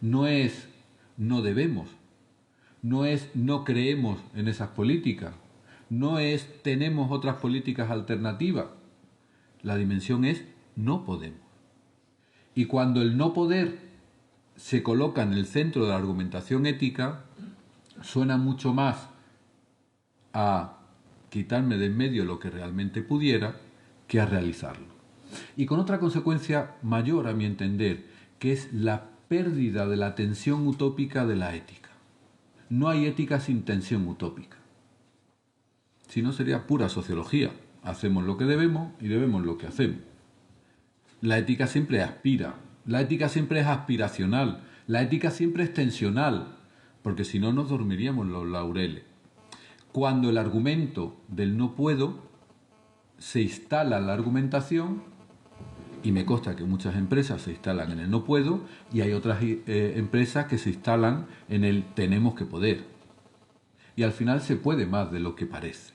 No es no debemos. No es no creemos en esas políticas. No es tenemos otras políticas alternativas. La dimensión es no podemos. Y cuando el no poder se coloca en el centro de la argumentación ética, suena mucho más a quitarme de en medio lo que realmente pudiera que a realizarlo. Y con otra consecuencia mayor, a mi entender, que es la pérdida de la tensión utópica de la ética. No hay ética sin tensión utópica. Si no, sería pura sociología. Hacemos lo que debemos y debemos lo que hacemos. La ética siempre aspira. La ética siempre es aspiracional. La ética siempre es tensional, porque si no nos dormiríamos los laureles. Cuando el argumento del no puedo se instala en la argumentación, y me consta que muchas empresas se instalan en el no puedo, y hay otras empresas que se instalan en el tenemos que poder. Y al final se puede más de lo que parece.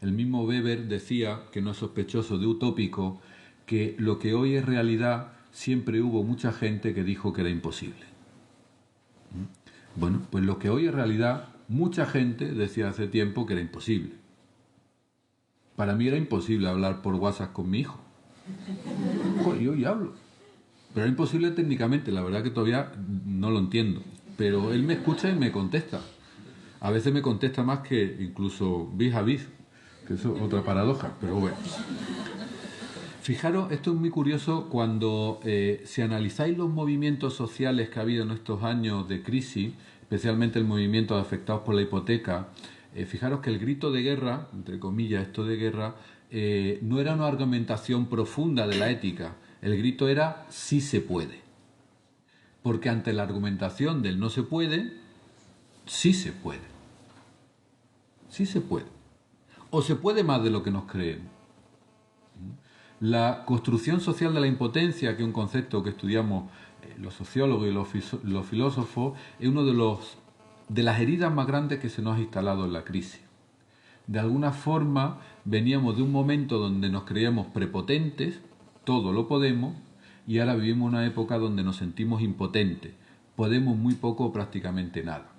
El mismo Weber decía, que no es sospechoso de utópico, que lo que hoy es realidad siempre hubo mucha gente que dijo que era imposible. Bueno, pues lo que hoy es realidad, mucha gente decía hace tiempo que era imposible. Para mí era imposible hablar por WhatsApp con mi hijo. Y hoy hablo. Pero era imposible técnicamente, la verdad que todavía no lo entiendo. Pero él me escucha y me contesta. A veces me contesta más que incluso vis a vis, que eso es otra paradoja, pero bueno. Fijaros, esto es muy curioso cuando si analizáis los movimientos sociales que ha habido en estos años de crisis, especialmente el movimiento de afectados por la hipoteca, fijaros que el grito de guerra, entre comillas esto de guerra, no era una argumentación profunda de la ética, el grito era sí se puede. Porque ante la argumentación del no se puede, sí se puede. Sí se puede. O se puede más de lo que nos creemos. La construcción social de la impotencia, que es un concepto que estudiamos los sociólogos y los filósofos, es uno de las heridas más grandes que se nos ha instalado en la crisis. De alguna forma veníamos de un momento donde nos creíamos prepotentes, todo lo podemos, y ahora vivimos una época donde nos sentimos impotentes, podemos muy poco o prácticamente nada.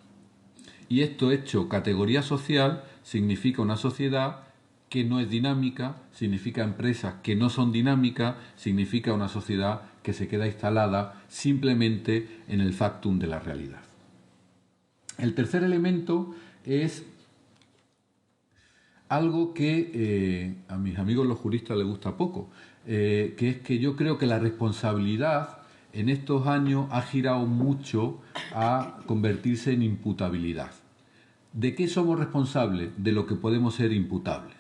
Y esto hecho categoría social significa una sociedad que no es dinámica, significa empresas que no son dinámicas, significa una sociedad que se queda instalada simplemente en el factum de la realidad. El tercer elemento es algo que a mis amigos los juristas les gusta poco, que es que yo creo que la responsabilidad en estos años ha girado mucho a convertirse en imputabilidad. ¿De qué somos responsables? De lo que podemos ser imputables.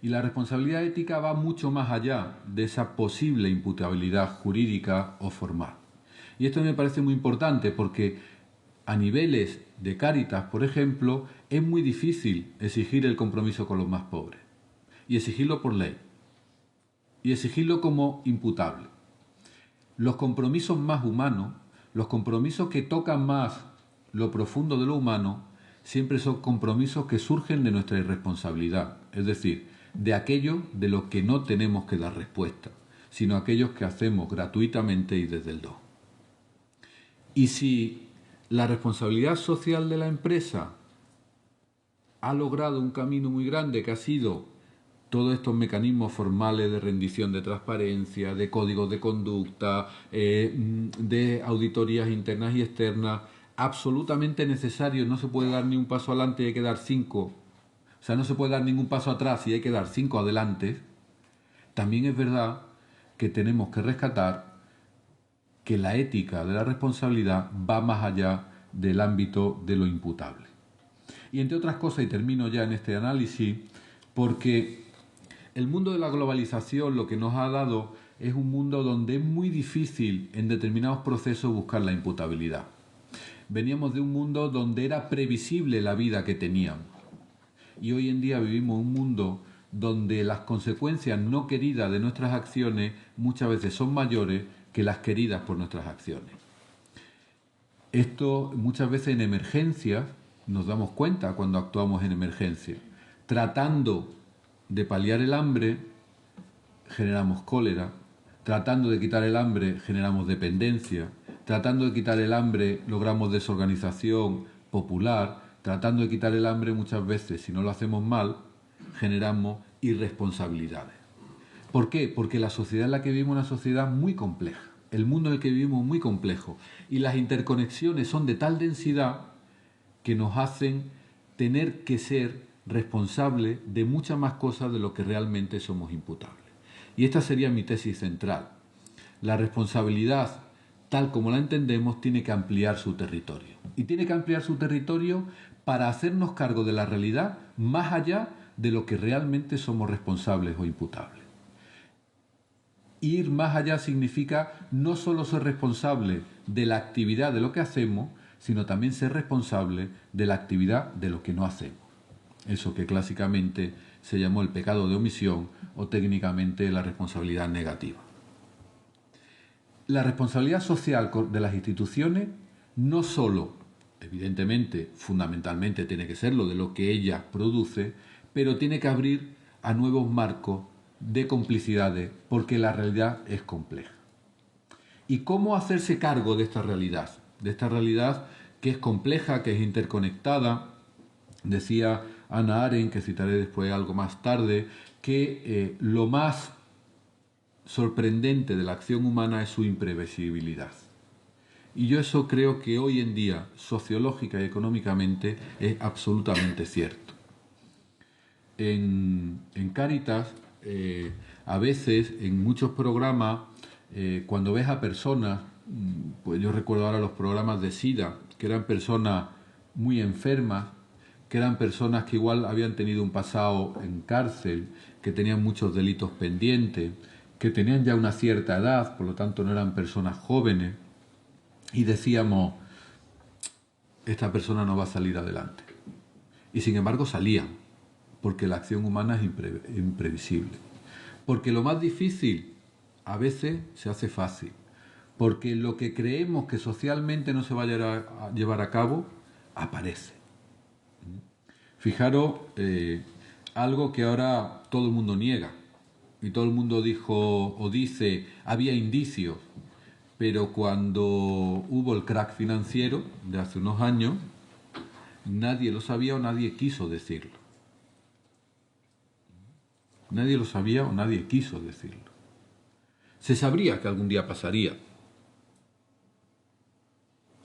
Y la responsabilidad ética va mucho más allá de esa posible imputabilidad jurídica o formal. Y esto me parece muy importante porque a niveles de Cáritas, por ejemplo, es muy difícil exigir el compromiso con los más pobres. Y exigirlo por ley. Y exigirlo como imputable. Los compromisos más humanos, los compromisos que tocan más lo profundo de lo humano, siempre son compromisos que surgen de nuestra irresponsabilidad. Es decir, de aquello de lo que no tenemos que dar respuesta, sino aquellos que hacemos gratuitamente y desde el do. Y si la responsabilidad social de la empresa ha logrado un camino muy grande que ha sido todos estos mecanismos formales de rendición de transparencia, de códigos de conducta, de auditorías internas y externas, absolutamente necesarios, no se puede dar ni un paso adelante y hay que dar 5. O sea, no se puede dar ningún paso atrás y hay que dar 5 adelante. También es verdad que tenemos que rescatar que la ética de la responsabilidad va más allá del ámbito de lo imputable. Y entre otras cosas, y termino ya en este análisis, porque el mundo de la globalización lo que nos ha dado es un mundo donde es muy difícil en determinados procesos buscar la imputabilidad. Veníamos de un mundo donde era previsible la vida que teníamos. Y hoy en día vivimos un mundo donde las consecuencias no queridas de nuestras acciones muchas veces son mayores que las queridas por nuestras acciones. Esto muchas veces en emergencias nos damos cuenta cuando actuamos en emergencia. Tratando de paliar el hambre, generamos cólera. Tratando de quitar el hambre, generamos dependencia. Tratando de quitar el hambre, logramos desorganización popular. Tratando de quitar el hambre, muchas veces, si no lo hacemos mal, generamos irresponsabilidades. ¿Por qué? Porque la sociedad en la que vivimos es una sociedad muy compleja. El mundo en el que vivimos es muy complejo. Y las interconexiones son de tal densidad que nos hacen tener que ser responsables de muchas más cosas de lo que realmente somos imputables. Y esta sería mi tesis central. La responsabilidad, tal como la entendemos, tiene que ampliar su territorio. Y tiene que ampliar su territorio para hacernos cargo de la realidad más allá de lo que realmente somos responsables o imputables. Ir más allá significa no solo ser responsable de la actividad de lo que hacemos, sino también ser responsable de la actividad de lo que no hacemos. Eso que clásicamente se llamó el pecado de omisión o técnicamente la responsabilidad negativa. La responsabilidad social de las instituciones no solo, evidentemente, fundamentalmente tiene que ser lo de lo que ellas producen, pero tiene que abrir a nuevos marcos de complicidades, porque la realidad es compleja. ¿Y cómo hacerse cargo de esta realidad? De esta realidad que es compleja, que es interconectada. Decía Hannah Arendt, que citaré después algo más tarde, que lo más sorprendente de la acción humana es su imprevisibilidad. Y yo eso creo que hoy en día, sociológica y económicamente, es absolutamente cierto. En Cáritas, a veces, en muchos programas, cuando ves a personas, pues yo recuerdo ahora los programas de SIDA, que eran personas muy enfermas, que eran personas que igual habían tenido un pasado en cárcel, que tenían muchos delitos pendientes, que tenían ya una cierta edad, por lo tanto no eran personas jóvenes, y decíamos, esta persona no va a salir adelante. Y sin embargo salían, porque la acción humana es imprevisible. Porque lo más difícil a veces se hace fácil, porque lo que creemos que socialmente no se va a llevar a cabo, aparece. Fijaros, algo que ahora todo el mundo niega, y todo el mundo dijo o dice, había indicios, pero cuando hubo el crack financiero de hace unos años, nadie lo sabía o nadie quiso decirlo. Nadie lo sabía o nadie quiso decirlo. Se sabría que algún día pasaría.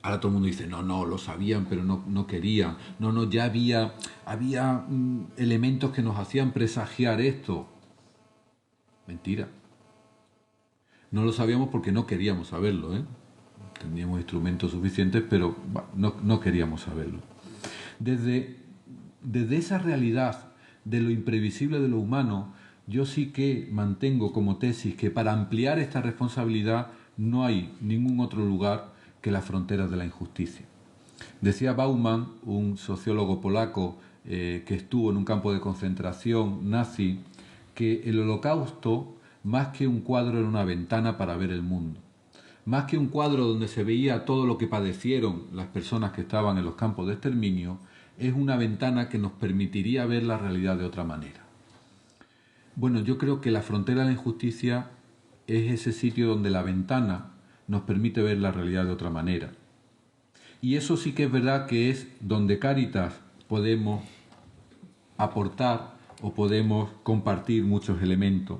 Ahora todo el mundo dice, no, lo sabían, pero no querían. No, ya había elementos que nos hacían presagiar esto. Mentira. No lo sabíamos porque no queríamos saberlo, ¿eh? Teníamos instrumentos suficientes, pero no queríamos saberlo. Desde esa realidad de lo imprevisible de lo humano, yo sí que mantengo como tesis que para ampliar esta responsabilidad no hay ningún otro lugar que las fronteras de la injusticia. Decía Bauman, un sociólogo polaco que estuvo en un campo de concentración nazi, que el Holocausto, más que un cuadro, era una ventana para ver el mundo. Más que un cuadro donde se veía todo lo que padecieron las personas que estaban en los campos de exterminio, es una ventana que nos permitiría ver la realidad de otra manera. Bueno, yo creo que la frontera de la injusticia es ese sitio donde la ventana nos permite ver la realidad de otra manera. Y eso sí que es verdad que es donde Cáritas podemos aportar o podemos compartir muchos elementos.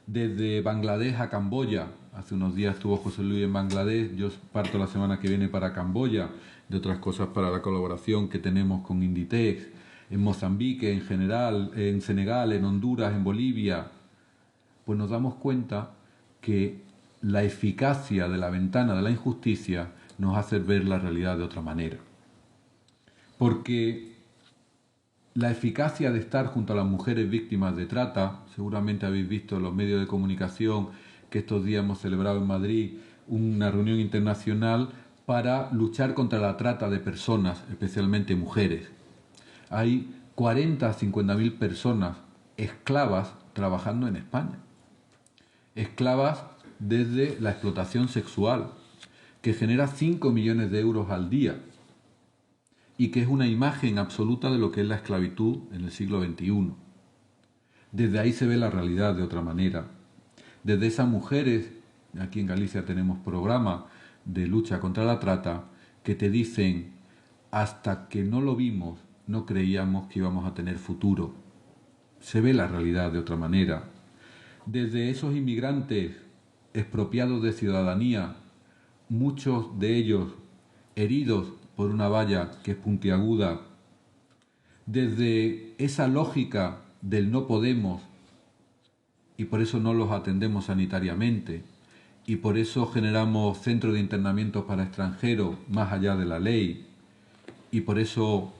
Desde Bangladesh a Camboya, hace unos días estuvo José Luis en Bangladesh, yo parto la semana que viene para Camboya, de otras cosas para la colaboración que tenemos con Inditex, en Mozambique en general, en Senegal, en Honduras, en Bolivia, pues nos damos cuenta que la eficacia de la ventana de la injusticia nos hace ver la realidad de otra manera. Porque la eficacia de estar junto a las mujeres víctimas de trata, seguramente habéis visto en los medios de comunicación que estos días hemos celebrado en Madrid una reunión internacional para luchar contra la trata de personas, especialmente mujeres. Hay 40 a 50.000 personas esclavas trabajando en España. Esclavas desde la explotación sexual, que genera 5 millones de euros al día y que es una imagen absoluta de lo que es la esclavitud en el siglo XXI. Desde ahí se ve la realidad de otra manera. Desde esas mujeres, aquí en Galicia tenemos programas de lucha contra la trata, que te dicen, hasta que no lo vimos, no creíamos que íbamos a tener futuro. Se ve la realidad de otra manera. Desde esos inmigrantes expropiados de ciudadanía, muchos de ellos heridos por una valla que es puntiaguda, desde esa lógica del no podemos y por eso no los atendemos sanitariamente y por eso generamos centros de internamiento para extranjeros más allá de la ley y por eso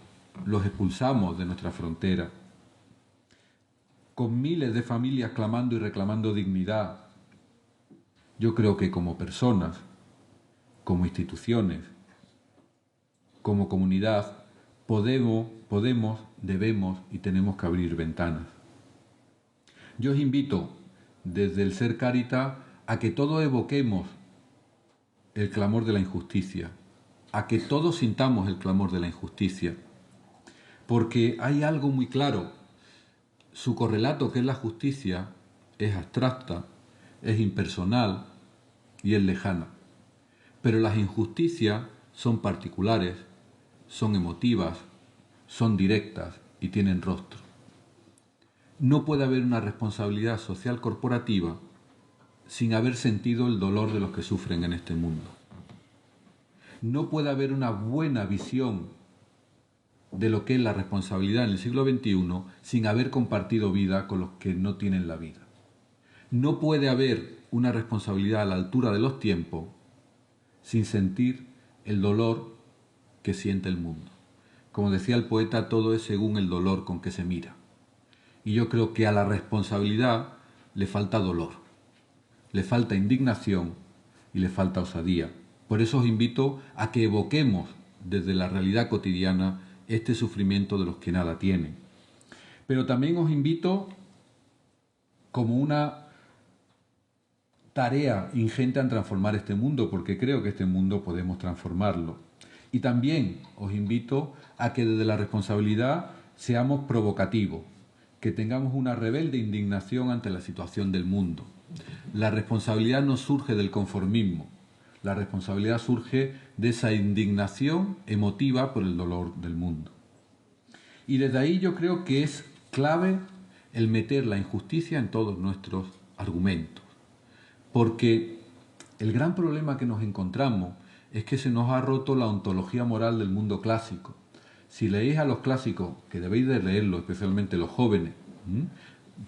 los expulsamos de nuestra frontera, con miles de familias clamando y reclamando dignidad. Yo creo que como personas, como instituciones, como comunidad, podemos, debemos y tenemos que abrir ventanas. Yo os invito, desde el Ser Cáritas, a que todos evoquemos el clamor de la injusticia, a que todos sintamos el clamor de la injusticia, porque hay algo muy claro, su correlato, que es la justicia, es abstracta, es impersonal y es lejana. Pero las injusticias son particulares, son emotivas, son directas y tienen rostro. No puede haber una responsabilidad social corporativa sin haber sentido el dolor de los que sufren en este mundo. No puede haber una buena visión de lo que es la responsabilidad en el siglo XXI sin haber compartido vida con los que no tienen la vida. No puede haber una responsabilidad a la altura de los tiempos sin sentir el dolor que siente el mundo. Como decía el poeta, todo es según el dolor con que se mira. Y yo creo que a la responsabilidad le falta dolor, le falta indignación y le falta osadía. Por eso os invito a que evoquemos desde la realidad cotidiana este sufrimiento de los que nada tienen. Pero también os invito, como una tarea ingente, a transformar este mundo, porque creo que este mundo podemos transformarlo. Y también os invito a que desde la responsabilidad seamos provocativos, que tengamos una rebelde indignación ante la situación del mundo. La responsabilidad no surge del conformismo, la responsabilidad surge de esa indignación emotiva por el dolor del mundo. Y desde ahí yo creo que es clave el meter la injusticia en todos nuestros argumentos, porque el gran problema que nos encontramos es que se nos ha roto la ontología moral del mundo clásico. Si leéis a los clásicos, que debéis de leerlo, especialmente los jóvenes,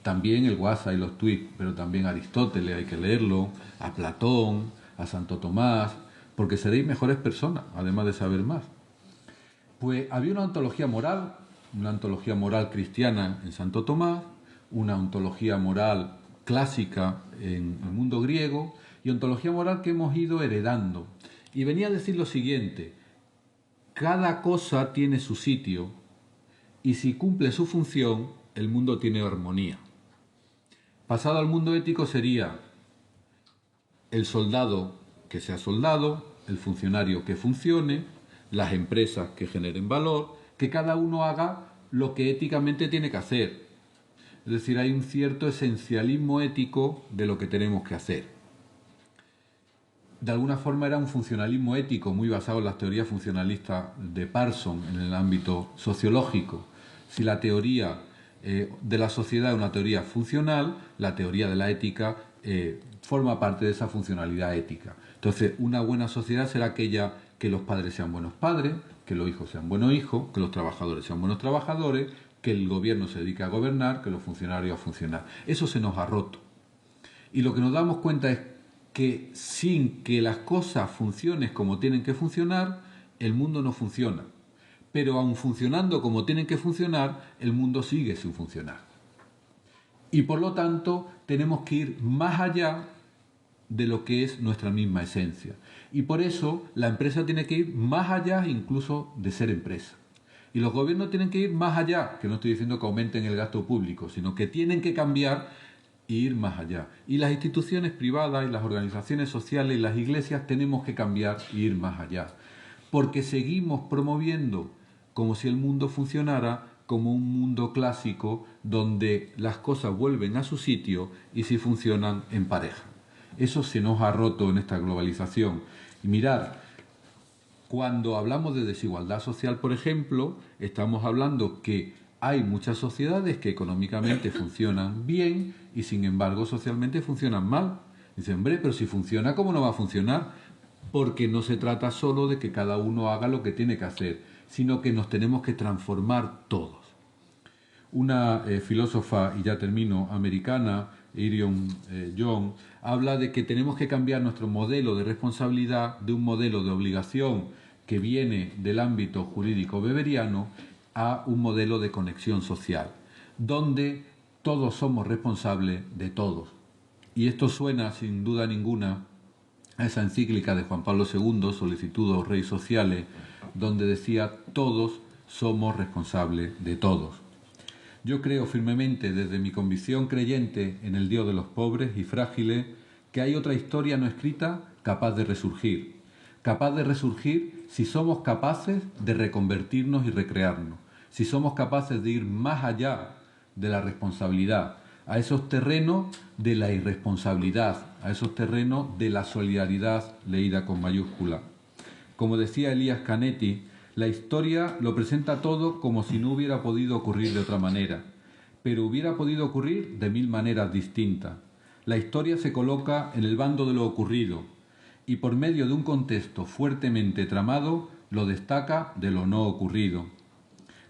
también el WhatsApp y los tweets, pero también a Aristóteles hay que leerlo, a Platón, a Santo Tomás, porque seréis mejores personas, además de saber más. Pues había una ontología moral cristiana en Santo Tomás, una ontología moral clásica en el mundo griego y ontología moral que hemos ido heredando. Y venía a decir lo siguiente: cada cosa tiene su sitio y si cumple su función, el mundo tiene armonía. Pasado al mundo ético sería el soldado que sea soldado, el funcionario que funcione, las empresas que generen valor, que cada uno haga lo que éticamente tiene que hacer. Es decir, hay un cierto esencialismo ético de lo que tenemos que hacer. De alguna forma era un funcionalismo ético muy basado en las teorías funcionalistas de Parsons en el ámbito sociológico. Si la teoría de la sociedad es una teoría funcional, la teoría de la ética forma parte de esa funcionalidad ética. Entonces, una buena sociedad será aquella que los padres sean buenos padres, que los hijos sean buenos hijos, que los trabajadores sean buenos trabajadores, que el gobierno se dedique a gobernar, que los funcionarios a funcionar. Eso se nos ha roto. Y lo que nos damos cuenta es que sin que las cosas funcionen como tienen que funcionar, el mundo no funciona. Pero aun funcionando como tienen que funcionar, el mundo sigue sin funcionar. Y por lo tanto, tenemos que ir más allá de lo que es nuestra misma esencia. Y por eso la empresa tiene que ir más allá incluso de ser empresa. Y los gobiernos tienen que ir más allá, que no estoy diciendo que aumenten el gasto público, sino que tienen que cambiar e ir más allá. Y las instituciones privadas y las organizaciones sociales y las iglesias tenemos que cambiar e ir más allá. Porque seguimos promoviendo como si el mundo funcionara como un mundo clásico donde las cosas vuelven a su sitio y si funcionan en pareja. Eso se nos ha roto en esta globalización. Y mirad, cuando hablamos de desigualdad social, por ejemplo, estamos hablando que hay muchas sociedades que económicamente funcionan bien y sin embargo socialmente funcionan mal. Dicen, hombre, pero si funciona, ¿cómo no va a funcionar? Porque no se trata solo de que cada uno haga lo que tiene que hacer, sino que nos tenemos que transformar todos. Una filósofa, y ya termino, americana, Irion John, habla de que tenemos que cambiar nuestro modelo de responsabilidad de un modelo de obligación que viene del ámbito jurídico weberiano a un modelo de conexión social, donde todos somos responsables de todos. Y esto suena, sin duda ninguna, a esa encíclica de Juan Pablo II, Solicitudo Rei Sociale, donde decía, todos somos responsables de todos. Yo creo firmemente, desde mi convicción creyente en el Dios de los pobres y frágiles, que hay otra historia no escrita capaz de resurgir si somos capaces de reconvertirnos y recrearnos, si somos capaces de ir más allá de la responsabilidad, a esos terrenos de la irresponsabilidad, a esos terrenos de la solidaridad leída con mayúscula. Como decía Elías Canetti, la historia lo presenta todo como si no hubiera podido ocurrir de otra manera, pero hubiera podido ocurrir de 1000 maneras distintas. La historia se coloca en el bando de lo ocurrido y por medio de un contexto fuertemente tramado lo destaca de lo no ocurrido.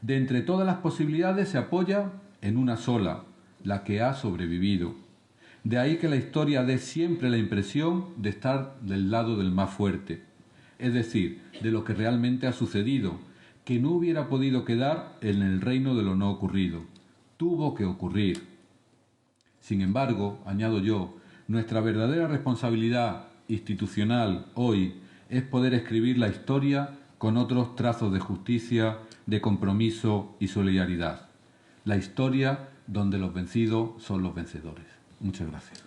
De entre todas las posibilidades se apoya en una sola, la que ha sobrevivido. De ahí que la historia dé siempre la impresión de estar del lado del más fuerte, es decir, de lo que realmente ha sucedido, que no hubiera podido quedar en el reino de lo no ocurrido. Tuvo que ocurrir. Sin embargo, añado yo, nuestra verdadera responsabilidad institucional hoy es poder escribir la historia con otros trazos de justicia, de compromiso y solidaridad. La historia donde los vencidos son los vencedores. Muchas gracias.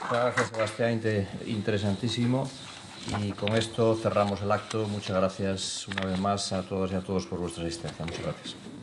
Muchas gracias, Sebastián, interesantísimo. Y con esto cerramos el acto. Muchas gracias una vez más a todas y a todos por vuestra asistencia. Muchas gracias.